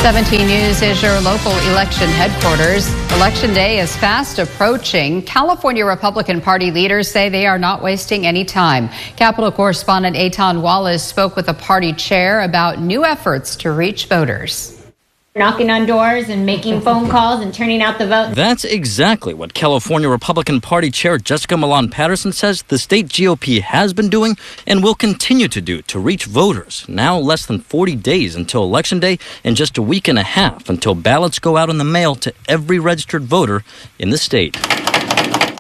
17 News is your local election headquarters. Election day is fast approaching. California Republican Party leaders say they are not wasting any time. Capitol correspondent Eitan Wallace spoke with the party chair about new efforts to reach voters. Knocking on doors and making phone calls and turning out the vote. That's exactly what California Republican Party Chair Jessica Milan Patterson says the state GOP has been doing and will continue to do to reach voters. Now less than 40 days until Election Day and just a week and a half until ballots go out in the mail to every registered voter in the state.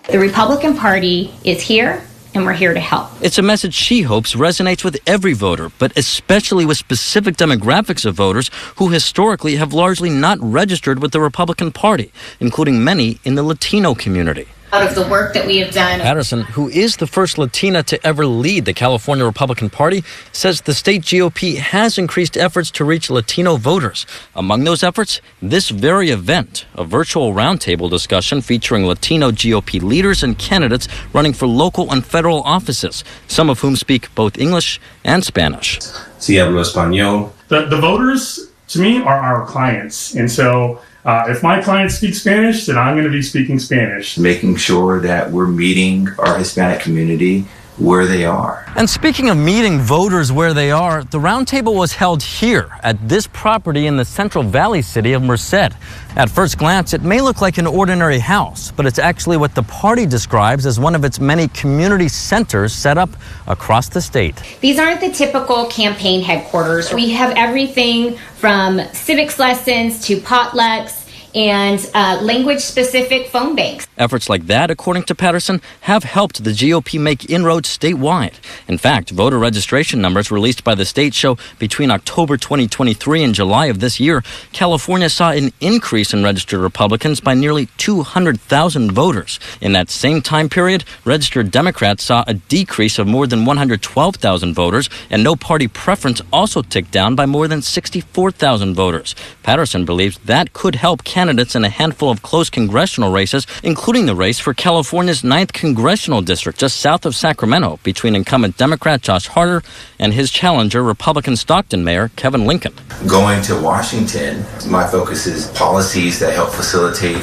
The Republican Party is here, and we're here to help. It's a message she hopes resonates with every voter, but especially with specific demographics of voters who historically have largely not registered with the Republican Party, including many in the Latino community. Out of the work that we have done. Patterson, who is the first Latina to ever lead the California Republican Party, says the state GOP has increased efforts to reach Latino voters. Among those efforts, this very event, a virtual roundtable discussion featuring Latino GOP leaders and candidates running for local and federal offices, some of whom speak both English and Spanish. Si hablo español. The voters, to me, are our clients. And so if my clients speak Spanish, then I'm going to be speaking Spanish. Making sure that we're meeting our Hispanic community where they are. And speaking of meeting voters where they are, the roundtable was held here at this property in the Central Valley city of Merced. At first glance, it may look like an ordinary house, but it's actually what the party describes as one of its many community centers set up across the state. These aren't the typical campaign headquarters. We have everything from civics lessons to potlucks and language-specific phone banks. Efforts like that, according to Patterson, have helped the GOP make inroads statewide. In fact, voter registration numbers released by the state show between October 2023 and July of this year, California saw an increase in registered Republicans by nearly 200,000 voters. In that same time period, registered Democrats saw a decrease of more than 112,000 voters, and no party preference also ticked down by more than 64,000 voters. Patterson believes that could help candidates in a handful of close congressional races, including the race for California's 9th congressional district just south of Sacramento between incumbent Democrat Josh Harder and his challenger, Republican Stockton Mayor Kevin Lincoln. Going to Washington, my focus is policies that help facilitate,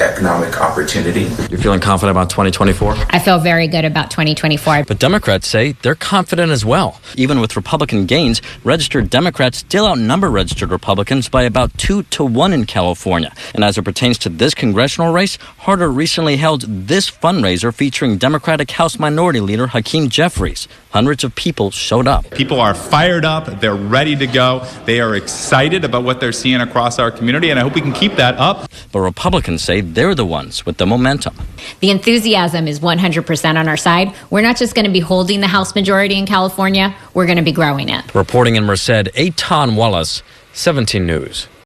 economic opportunity. You're feeling confident about 2024? I feel very good about 2024. But Democrats say they're confident as well. Even with Republican gains, registered Democrats still outnumber registered Republicans by about 2-to-1 in California. And as it pertains to this congressional race, Harder recently held this fundraiser featuring Democratic House Minority Leader Hakeem Jeffries. Hundreds of people showed up. People are fired up. They're ready to go. They are excited about what they're seeing across our community, and I hope we can keep that up. But Republicans say they're the ones with the momentum. The enthusiasm is 100% on our side. We're not just going to be holding the House majority in California. We're going to be growing it. Reporting in Merced, Eitan Wallace, 17 News.